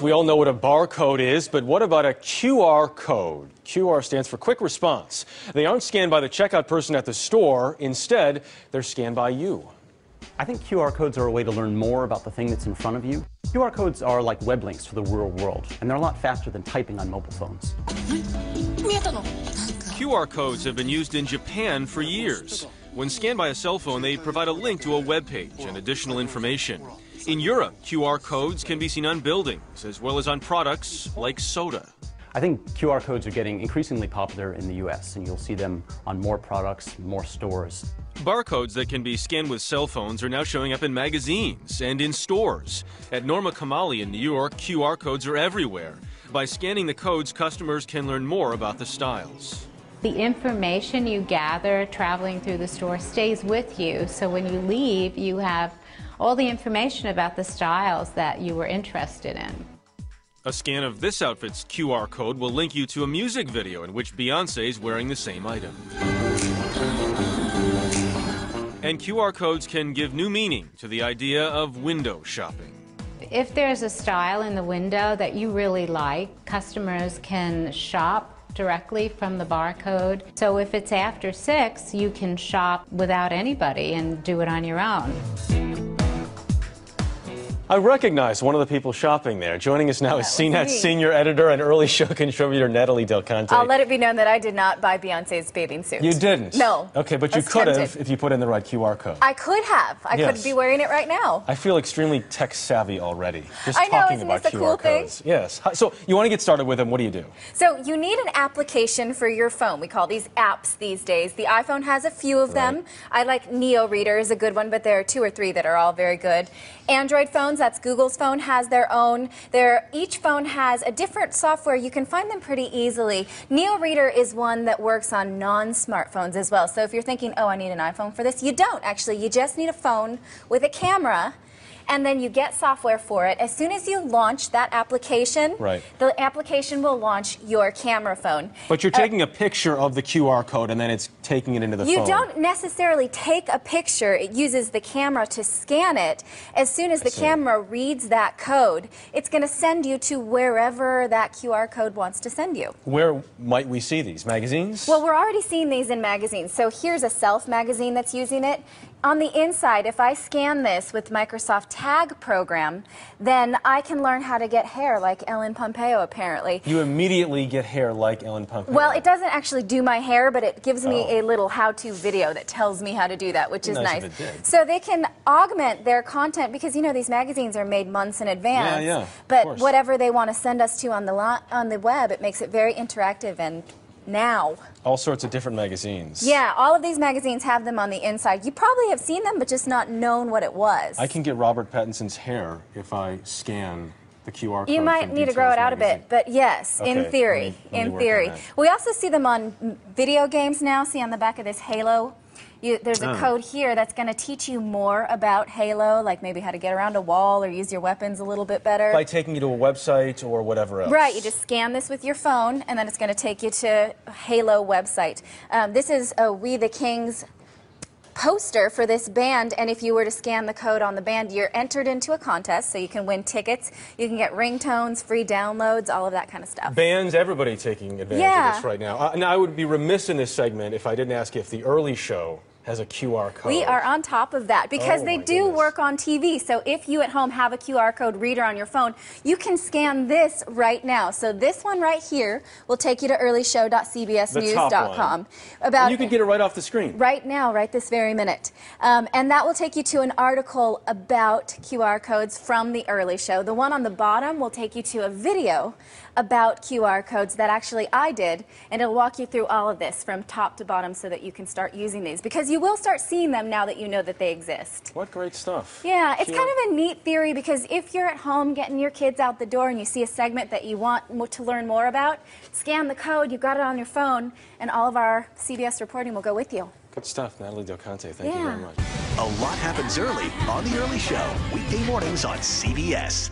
We all know what a barcode is, but what about a QR code? QR stands for quick response. They aren't scanned by the checkout person at the store. Instead, they're scanned by you. I think QR codes are a way to learn more about the thing that's in front of you. QR codes are like web links to the real world, and they're a lot faster than typing on mobile phones. QR codes have been used in Japan for years. When scanned by a cell phone, they provide a link to a web page and additional information. In Europe, QR codes can be seen on buildings as well as on products like soda. I think QR codes are getting increasingly popular in the US, and you'll see them on more products, more stores. Barcodes that can be scanned with cell phones are now showing up in magazines and in stores. At Norma Kamali in New York, QR codes are everywhere. By scanning the codes, customers can learn more about the styles. The information you gather traveling through the store stays with you, so when you leave, you have all the information about the styles that you were interested in. A scan of this outfit's QR code will link you to a music video in which Beyoncé is wearing the same item. And QR codes can give new meaning to the idea of window shopping. If there's a style in the window that you really like, customers can shop directly from the barcode. So if it's after 6, you can shop without anybody and do it on your own. I recognize one of the people shopping there. Joining us now is CNET's senior editor and early show contributor, Natalie Del Conte. I'll let it be known that I did not buy Beyoncé's bathing suit. You didn't? No. Okay, but you could have if you put in the right QR code. I could have. I could be wearing it right now. I feel extremely tech savvy already. Just I know, talking isn't about this a QR cool codes. thing? Yes. So you want to get started with them. What do you do? So you need an application for your phone. We call these apps these days. The iPhone has a few of them. I like Neo Reader is a good one, but there are 2 or 3 that are all very good. Android phones, that's Google's phone, has their own. Each phone has a different software. You can find them pretty easily. Neo Reader is one that works on non-smartphones as well. So if you're thinking, oh, I need an iPhone for this, you don't actually. You just need a phone with a camera, and then you get software for it. As soon as you launch that application, the application will launch your camera phone. But you're taking a picture of the QR code and then it's taking it into the phone. You don't necessarily take a picture. It uses the camera to scan it. As soon as the camera reads that code, it's going to send you to wherever that QR code wants to send you. Where might we see these? Magazines? Well, we're already seeing these in magazines. So here's a Self magazine that's using it. On the inside, if I scan this with Microsoft Tag program, then I can learn how to get hair like Ellen Pompeo, apparently. You immediately get hair like Ellen Pompeo. Well, it doesn't actually do my hair, but it gives me a little how-to video that tells me how to do that, which is nice. If it did. So they can augment their content because, you know, these magazines are made months in advance. Yeah, but whatever they want to send us to on the web, it makes it very interactive and now. All sorts of different magazines. Yeah, all of these magazines have them on the inside. You probably have seen them, but just not known what it was. I can get Robert Pattinson's hair if I scan the QR code. You might need to grow it out a bit, but yes, in theory. In theory. We also see them on video games now. See on the back of this Halo? There's a code here that's going to teach you more about Halo, like maybe how to get around a wall or use your weapons a little bit better. By taking you to a website or whatever else. Right, you just scan this with your phone, and then it's going to take you to a Halo website. This is a We the Kings poster for this band, and if you were to scan the code on the band, you're entered into a contest, so you can win tickets, you can get ringtones, free downloads, all of that kind of stuff. Bands, everybody taking advantage of this right now. Now, I would be remiss in this segment if I didn't ask if the early show has a QR code. We are on top of that because they do work on TV. So if you at home have a QR code reader on your phone, you can scan this right now. So this one right here will take you to earlyshow.cbsnews.com. You can get it right off the screen. Right now, right this very minute. And that will take you to an article about QR codes from the early show. The one on the bottom will take you to a video about QR codes that actually I did, and it'll walk you through all of this from top to bottom so that you can start using these, because you will start seeing them now that you know that they exist. What great stuff. Yeah, it's kind of a neat theory, because if you're at home getting your kids out the door and you see a segment that you want to learn more about, scan the code, you've got it on your phone, and all of our CBS reporting will go with you. Good stuff, Natalie Del Conte. Thank you very much. A lot happens early on The Early Show, weekday mornings on CBS.